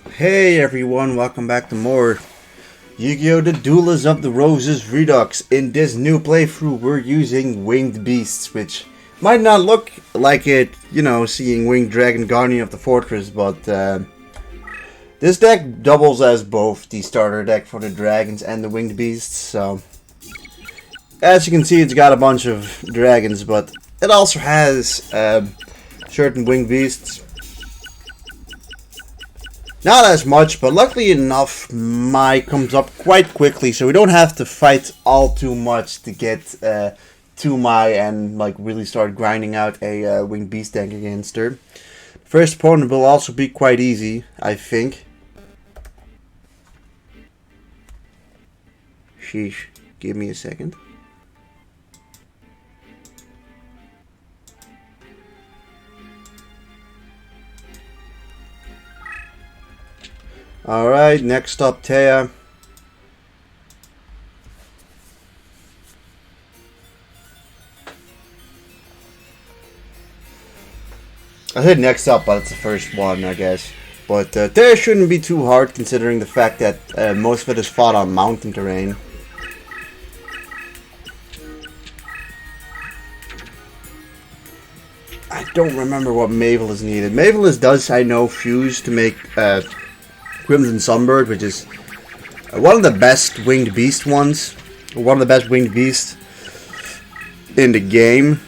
Hey everyone, welcome back to more Yu-Gi-Oh! The Duelist of the Roses Redux. In this new playthrough we're using Winged Beasts, which might not look like it, you know, seeing Winged Dragon Guardian of the Fortress, but this deck doubles as both the starter deck for the dragons and the Winged Beasts, so as you can see it's got a bunch of dragons, but it also has certain Winged Beasts. Not as much, but luckily enough, Mai comes up quite quickly, so we don't have to fight all too much to get to Mai and like really start grinding out a Winged Beast deck against her. First opponent will also be quite easy, I think. Sheesh, give me a second. Alright, next up, Thea. I said next up, but it's the first one, I guess. But Thea shouldn't be too hard, considering the fact that most of it is fought on mountain terrain. I don't remember what Mavel is needed. Mavel is, does, I know, fuse to make Crimson Sunbird, which is one of the best winged beast ones. One of the best winged beasts in the game.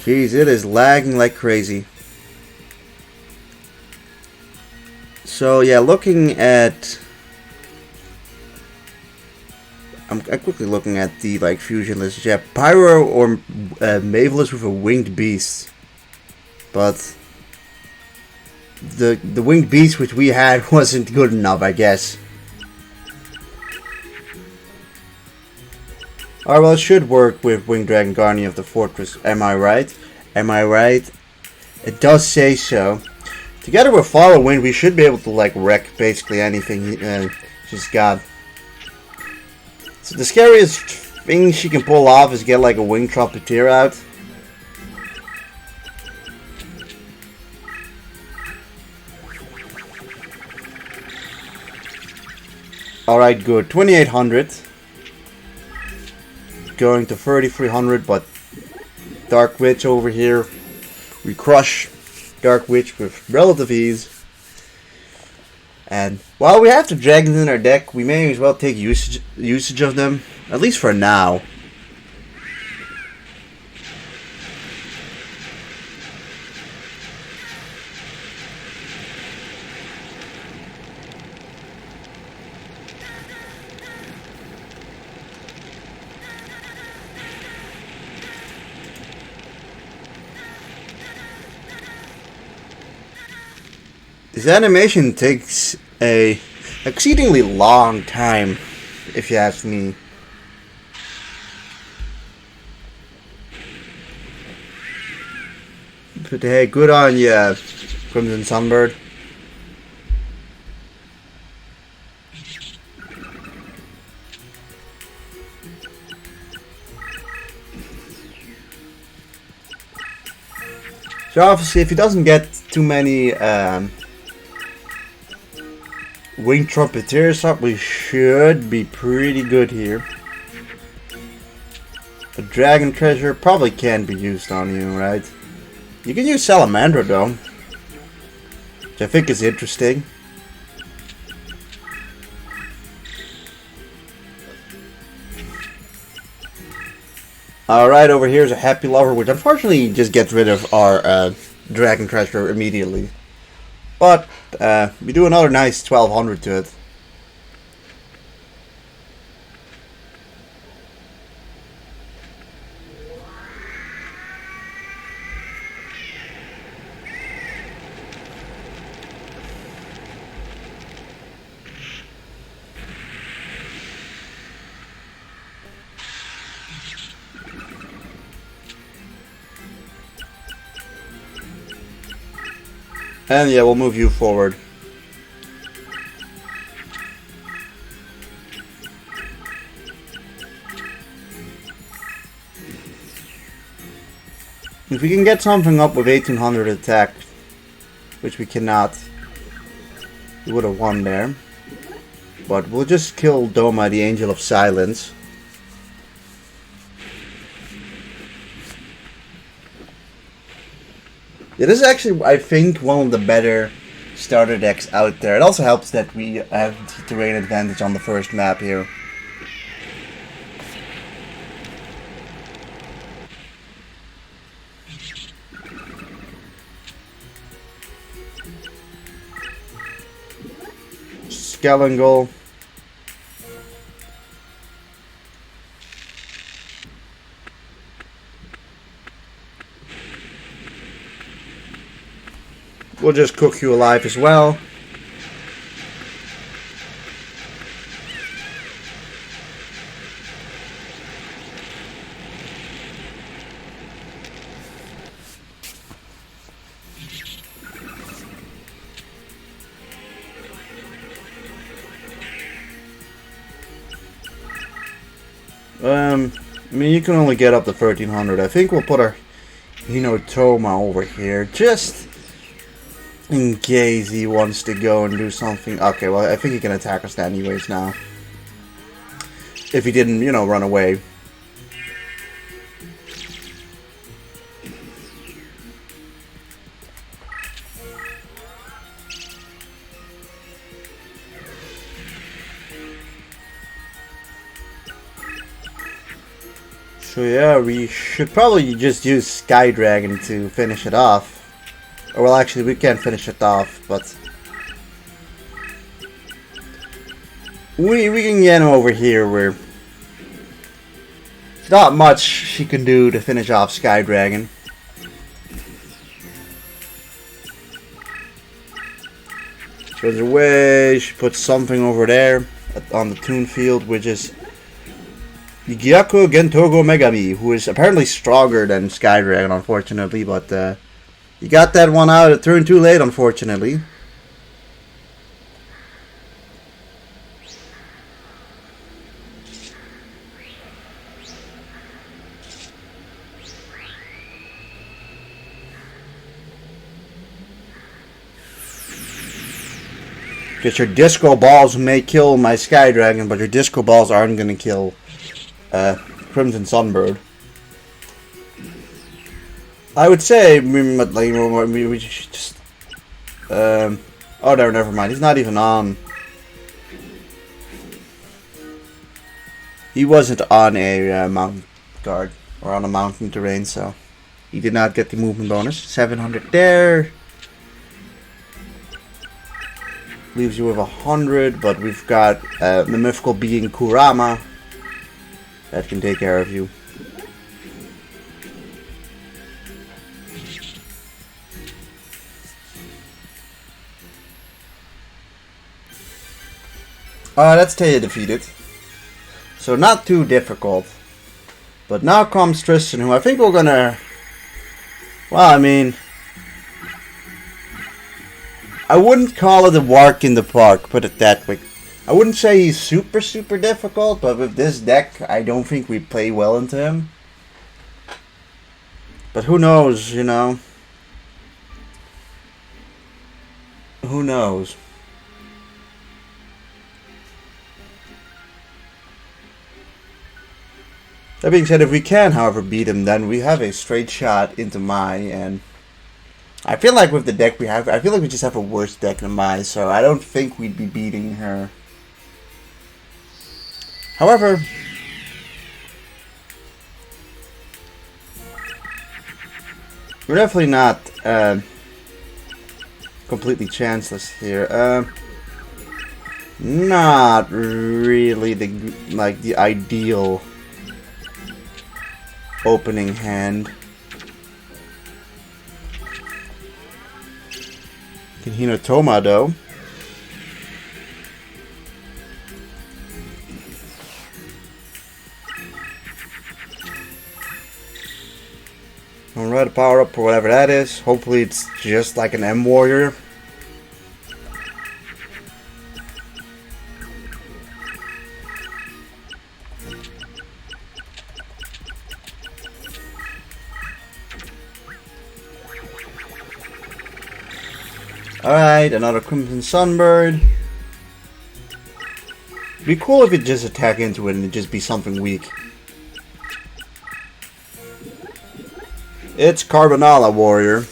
Jeez, it is lagging like crazy. So yeah, looking at... I'm quickly looking at the like fusion list. Yeah, Pyro or Mavelus with a winged beast, but the winged beast which we had wasn't good enough, I guess. Alright, well, it should work with Winged Dragon Guardian of the Fortress. Am I right? Am I right? It does say so. Together with Follow Wind, we should be able to like wreck basically anything she's got. So the scariest thing she can pull off is get like a Winged Trumpeter out. Alright, good. 2800. Going to 3300, but Dark Witch over here. We crush Dark Witch with relative ease. And while we have the dragons in our deck, we may as well take usage of them, at least for now. This animation takes a exceedingly long time, if you ask me. But hey, good on ya, Crimson Sunbird. So obviously, if he doesn't get too many Winged Trumpeteers up, we should be pretty good here. A Dragon Treasure probably can be used on you, right? You can use Salamandra though, which I think is interesting. Alright, over here is a Happy Lover, which unfortunately just gets rid of our Dragon Treasure immediately. But we do another nice 1200 to it. And yeah, we'll move you forward. If we can get something up with 1800 attack, which we cannot, we would have won there. But we'll just kill Doma, the Angel of Silence. It is actually, I think, one of the better starter decks out there. It also helps that we have the terrain advantage on the first map here. Skellingle. We'll just cook you alive as well. I mean, you can only get up to 1300. I think we'll put our Hinotoma over here, just in case he wants to go and do something. Okay, well, I think he can attack us anyways now. If he didn't, you know, run away. So yeah, we should probably just use Sky Dragon to finish it off. Or well, actually, we can't finish it off, but we can get him over here where there's not much she can do to finish off Sky Dragon. Goes away. She puts something over there on the Toon Field, which is Gyaku Gentogo Megami, who is apparently stronger than Sky Dragon, unfortunately, but you got that one out at turn too late, unfortunately. Because your Disco Balls may kill my Sky Dragon, but your Disco Balls aren't going to kill Crimson Sunbird. I would say, we should just... oh, no, never mind. He's not even on... He wasn't on a mountain guard, or on a mountain terrain, so... He did not get the movement bonus. 700 there. Leaves you with 100, but we've got the mythical being Kurama that can take care of you. That's Taya defeated. So not too difficult. But now comes Tristan, who I think we're gonna... Well, I mean... I wouldn't call it a walk in the park, put it that way. I wouldn't say he's super difficult, but with this deck, I don't think we play well into him. But who knows, you know? Who knows? That being said, if we can, however, beat him, then we have a straight shot into Mai, and I feel like with the deck we have, I feel like we just have a worse deck than Mai, so I don't think we'd be beating her. However, we're definitely not completely chanceless here. Not really the ideal opening hand. Can Hinotoma though. Alright, power up for whatever that is. Hopefully it's just like an M Warrior. Alright, another Crimson Sunbird. It'd be cool if it just attack into it and it'd just be something weak. It's Carbonala Warrior.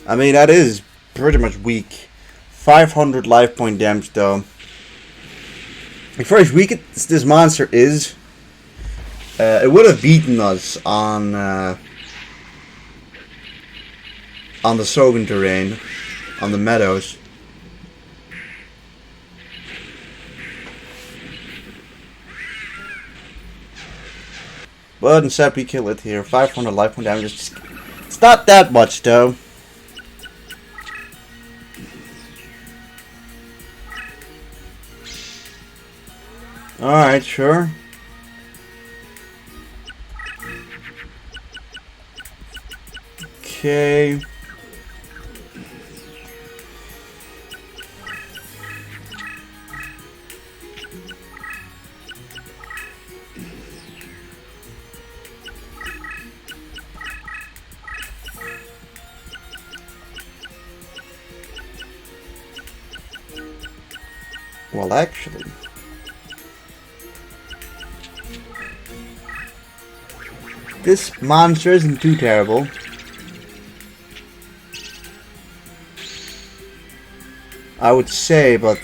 I mean, that is pretty much weak. 500 life point damage though. For as weak as this monster is, it would have beaten us on the Sogan terrain, on the meadows. But instead we kill it here. 500 life point damage. It's not that much though. Alright, sure. Okay. Well, actually, this monster isn't too terrible. I would say, but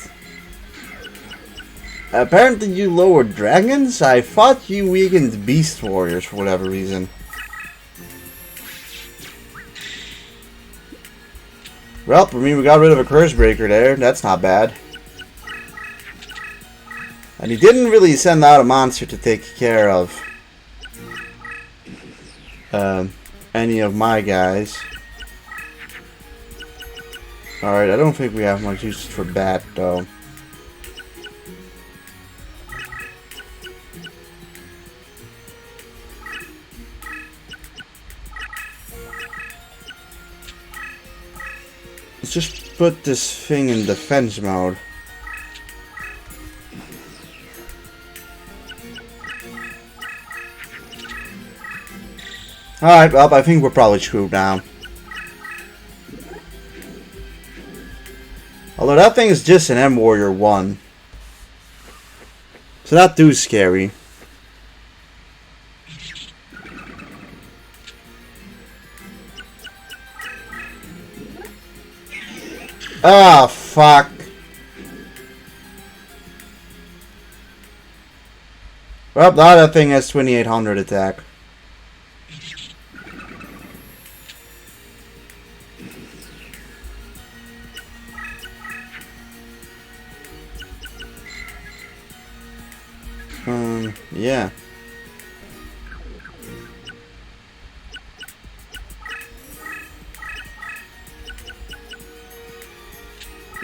apparently you lowered dragons? I thought you weakened beast warriors for whatever reason. Well, I mean, we got rid of a curse breaker there. That's not bad. And he didn't really send out a monster to take care of any of my guys. Alright, I don't think we have much use for Bat though. Let's just put this thing in defense mode. Alright, well, I think we're probably screwed now. Although that thing is just an M Warrior 1. So not too scary. Ah, fuck. Well, now that thing has 2800 attack. Yeah.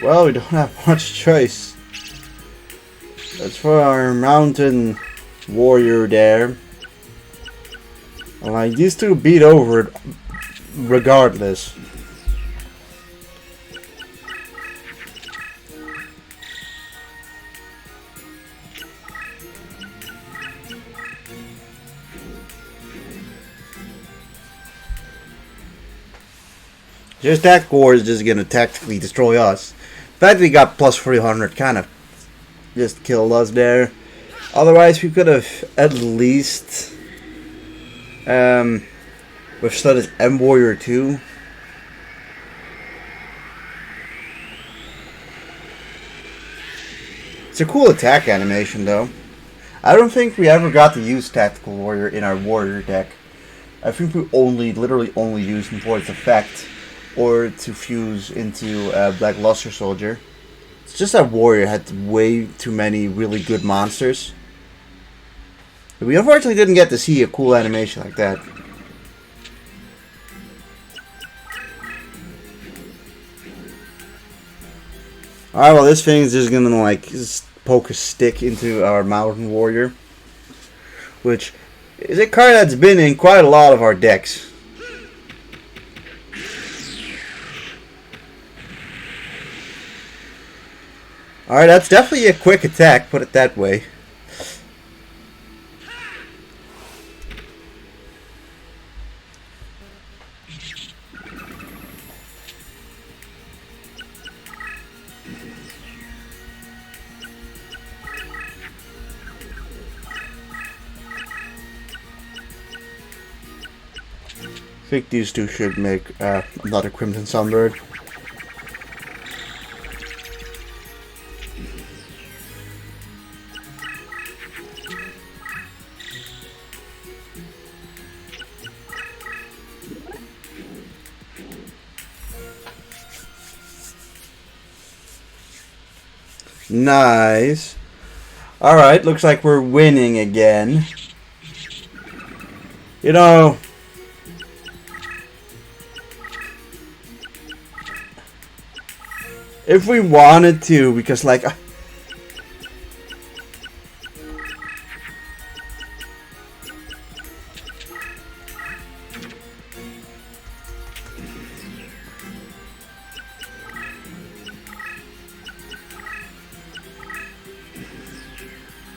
Well, we don't have much choice. That's for our mountain warrior there. Like, these two beat over it regardless. Just that core is just gonna tactically destroy us. The fact we got plus 300 kind of just killed us there. Otherwise, we could have at least withstood his M Warrior 2. It's a cool attack animation though. I don't think we ever got to use Tactical Warrior in our Warrior deck. I think we literally only used him for its effect, or to fuse into Black Luster Soldier. It's just that Warrior had way too many really good monsters. We unfortunately didn't get to see a cool animation like that. Alright, well, this thing is just gonna like just poke a stick into our Mountain Warrior, which is a card that's been in quite a lot of our decks. Alright, that's definitely a quick attack, put it that way. I think these two should make another Crimson Sunbird. Nice. Alright, looks like we're winning again. You know, if we wanted to, because like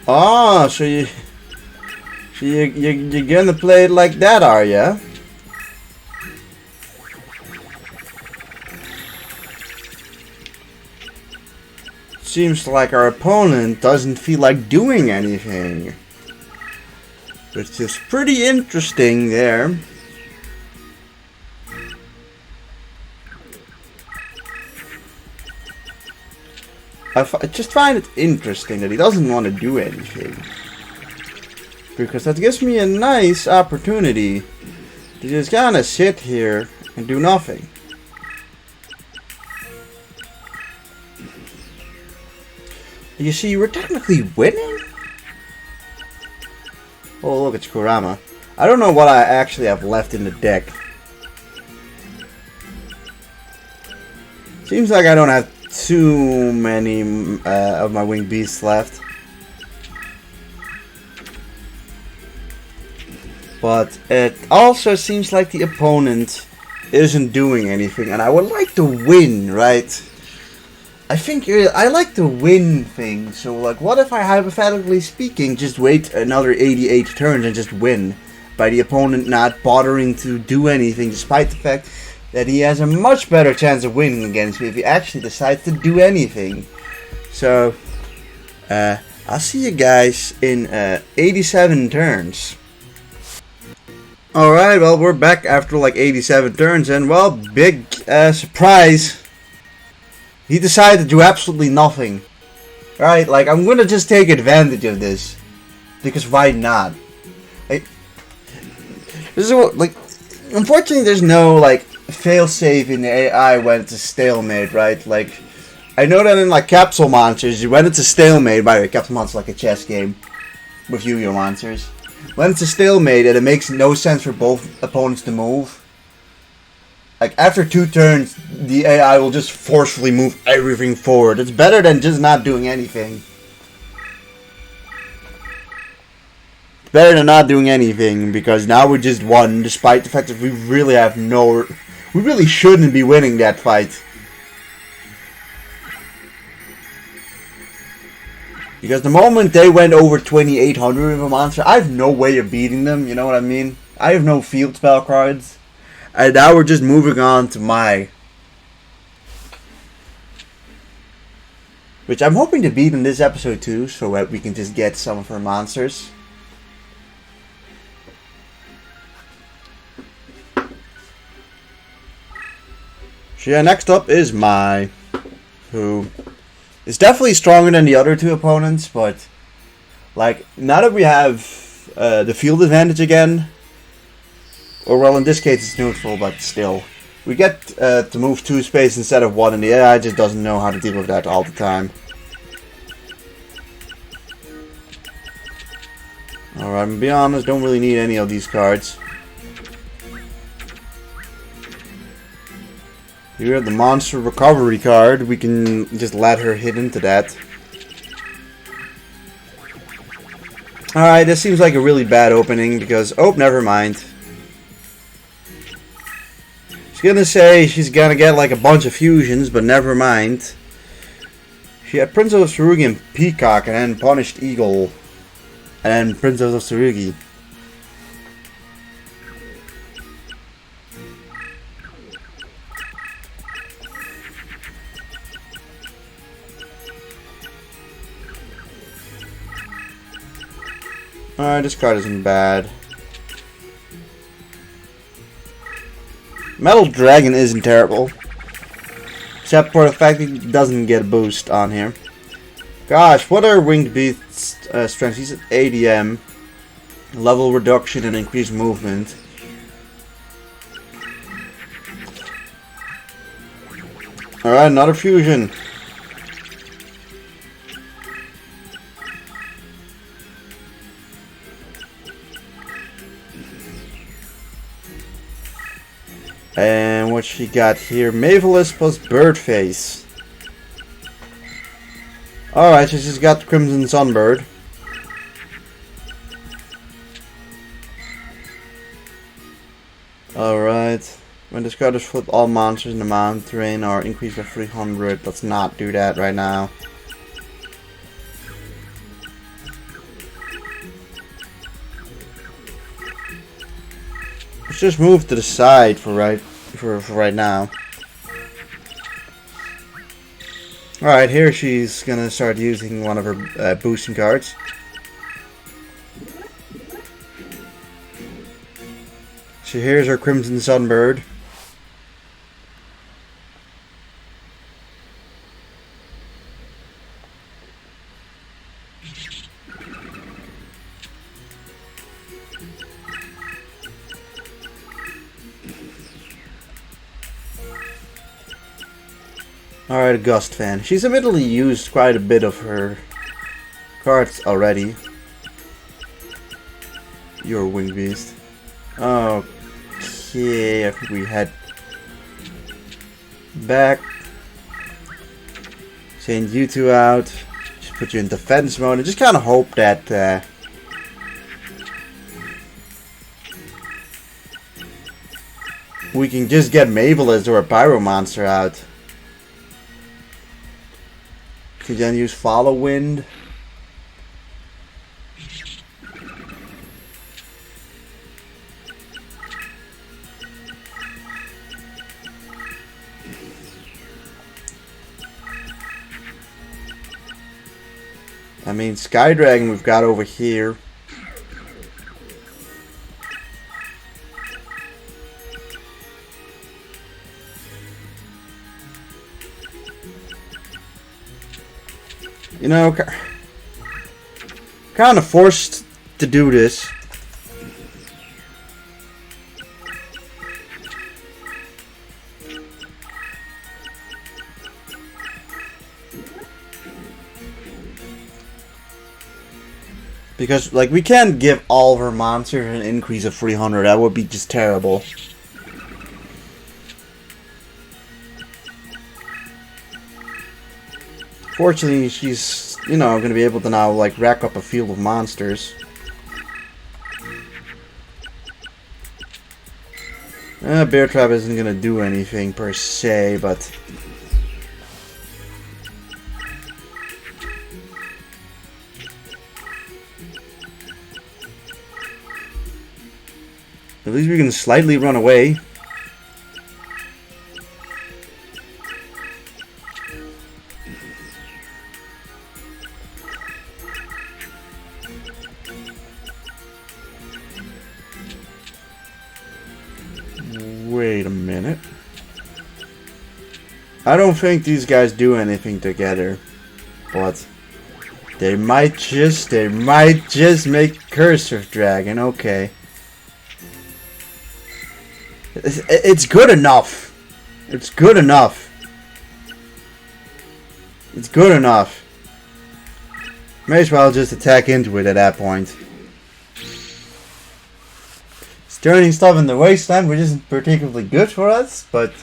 oh, so you're gonna play it like that, are ya? Seems like our opponent doesn't feel like doing anything, which is pretty interesting there. I just find it interesting that he doesn't want to do anything, because that gives me a nice opportunity to just kind of sit here and do nothing. You see, we're technically winning? Oh, look, it's Kurama. I don't know what I actually have left in the deck. Seems like I don't have too many of my winged beasts left. But it also seems like the opponent isn't doing anything, and I would like to win, right? I think I like to win things, so like, what if I, hypothetically speaking, just wait another 88 turns and just win, by the opponent not bothering to do anything, despite the fact that he has a much better chance of winning against me if he actually decides to do anything. So, I'll see you guys in 87 turns. Alright, well, we're back after like 87 turns, and well, big surprise. He decided to do absolutely nothing. Right, like, I'm gonna just take advantage of this. Because why not? Like, this is what, like, unfortunately there's no, like, fail-safe in the AI when it's a stalemate, right? Like, I know that in, like, Capsule Monsters, when it's a stalemate, by the way, Capsule Monsters is like a chess game with Yu-Gi-Oh! Monsters. When it's a stalemate and it makes no sense for both opponents to move, like, after 2 turns, the AI will just forcefully move everything forward. It's better than just not doing anything. It's better than not doing anything, because now we just won, despite the fact that we really have no... We really shouldn't be winning that fight. Because the moment they went over 2800 with a monster, I have no way of beating them, you know what I mean? I have no field spell cards. And now we're just moving on to my... which I'm hoping to beat in this episode too, so that we can just get some of her monsters. So yeah, next up is Mai, who is definitely stronger than the other 2 opponents, but like, now that we have the field advantage again, or well, in this case it's neutral, but still, we get to move 2 space instead of 1, and the AI just doesn't know how to deal with that all the time. Alright, I'm gonna be honest, don't really need any of these cards. Here we have the monster recovery card. We can just let her hit into that. Alright, this seems like a really bad opening because... oh, never mind. She's gonna say she's gonna get like a bunch of fusions, but never mind. She had Princess of Tsurugi and Peacock, and then Punished Eagle. And then Princess of Tsurugi. Alright, this card isn't bad. Metal Dragon isn't terrible. Except for the fact that he doesn't get a boost on here. Gosh, what are Winged Beast's strengths? He's at ADM. Level reduction and increased movement. Alright, another fusion. And what she got here? Maveless plus Birdface. Alright, so she's got the Crimson Sunbird. Alright. When this card is put, all monsters in the mountain terrain are increased by 300. Let's not do that right now. Let's just move to the side for right now. Alright, here she's gonna start using one of her boosting cards. So here's her Crimson Sunbird. Alright, a Gust fan. She's admittedly used quite a bit of her cards already. You're a Winged Beast. Okay, I think we head back. Send you two out. Just put you in defense mode and just kind of hope that we can just get Maveless or a Pyro Monster out. Could then use Follow Wind. I mean, Sky Dragon we've got over here. You know, kind of forced to do this. Because, like, we can't give all of our monsters an increase of 300. That would be just terrible. Fortunately, she's, you know, going to be able to now, like, rack up a field of monsters. Bear Trap isn't going to do anything per se, but... at least we can slightly run away. Wait a minute. I don't think these guys do anything together, but they might just make Curse of Dragon. Okay. It's good enough. It's good enough. It's good enough. May as well just attack into it at that point. It's turning stuff in the wasteland, which isn't particularly good for us, but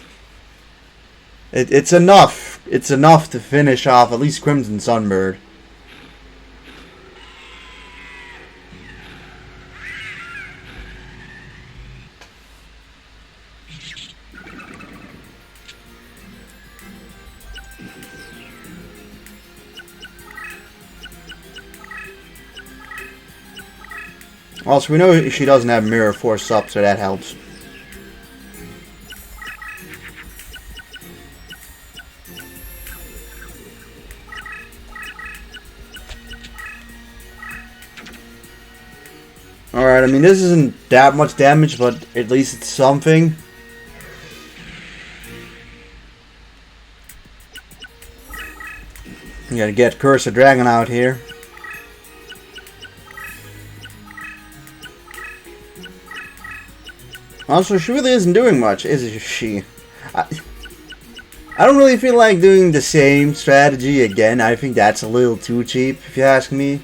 it's enough. It's enough to finish off at least Crimson Sunbird. Also, we know she doesn't have Mirror Force up, so that helps. Alright, I mean, this isn't that much damage, but at least it's something. You gotta get Curse of Dragon out here. Also, she really isn't doing much, is she? I don't really feel like doing the same strategy again. I think that's a little too cheap, if you ask me.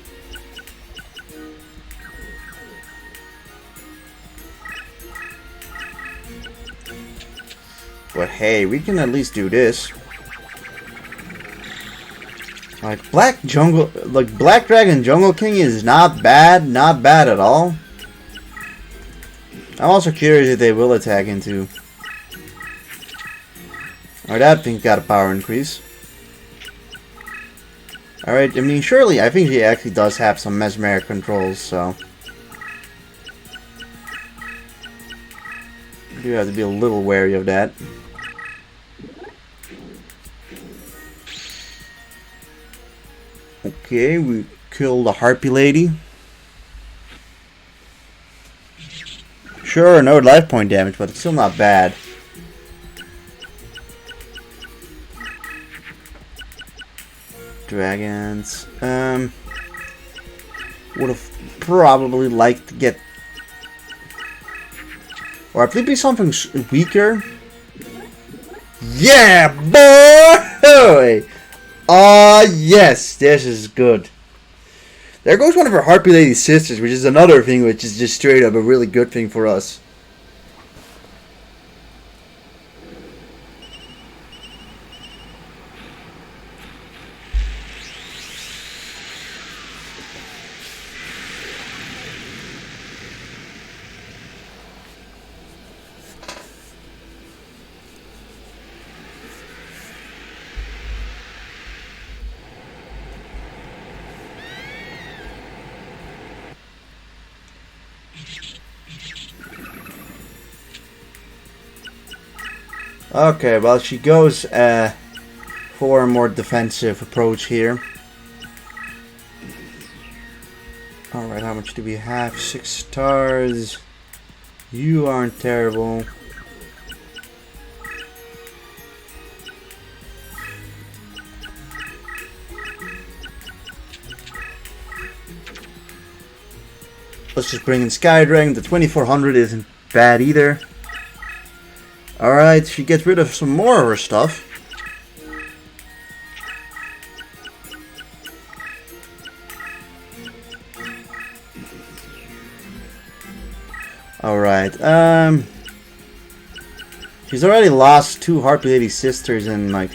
But hey, we can at least do this. Like Black Dragon Jungle King is not bad at all. I'm also curious if they will attack into. Alright, that thing's got a power increase. Alright, I mean, surely, I think she actually does have some mesmeric controls, so. You do have to be a little wary of that. Okay, we killed the Harpy Lady. Sure, no life point damage, but it's still not bad. Dragons. Would have probably liked to get, or at least be something weaker. Yeah, boy! Yes, this is good. There goes one of our Harpy Lady sisters, which is another thing which is just straight up a really good thing for us. Okay, well, she goes for a more defensive approach here. Alright, how much do we have? 6 stars. You aren't terrible. Let's just bring in Sky Dragon. The 2400 isn't bad either. Alright, she gets rid of some more of her stuff. Alright, she's already lost 2 Harpy Lady sisters and like,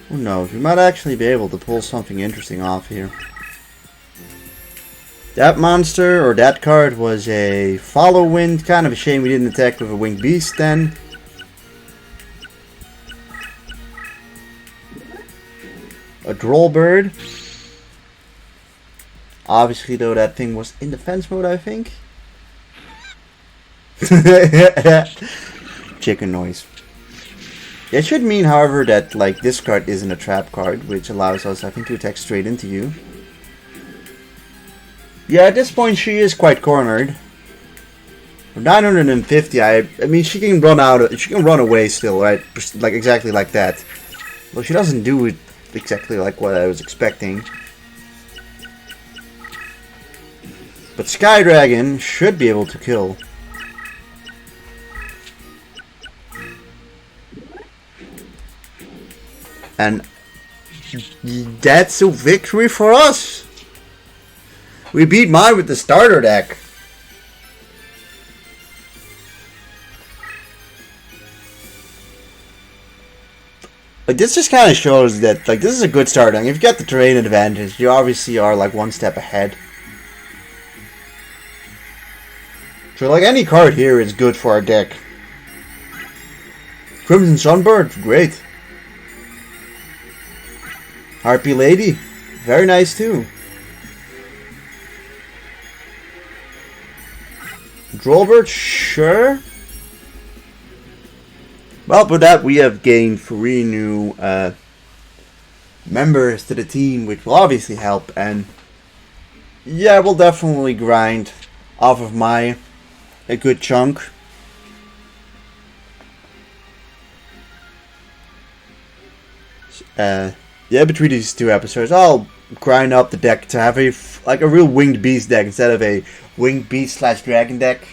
who knows, we might actually be able to pull something interesting off here. That monster, or that card, was a Follow Wind. Kind of a shame we didn't attack with a Winged Beast then. A Droll Bird. Obviously, though, that thing was in defense mode, I think. Chicken noise. It should mean, however, that like this card isn't a trap card, which allows us, I think, to attack straight into you. Yeah, at this point she is quite cornered. 950. I mean, she can run out. She can run away still, right? Like exactly like that. Well, she doesn't do it exactly like what I was expecting. But Sky Dragon should be able to kill. And that's a victory for us. We beat mine with the starter deck. Like, this just kind of shows that, like, this is a good start. If you get the terrain advantage, you obviously are, like, one step ahead. So, like, any card here is good for our deck. Crimson Sunbird, great. Harpy Lady, very nice too. Drollbird, sure. Well, with that, we have gained 3 new members to the team, which will obviously help. And yeah, we'll definitely grind off of a good chunk. Yeah, between these 2 episodes, I'll grind up the deck to have a real winged beast deck instead of a winged beast / dragon deck.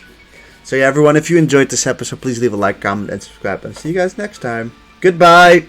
So yeah, everyone, if you enjoyed this episode, please leave a like, comment, and subscribe, and see you guys next time. Goodbye!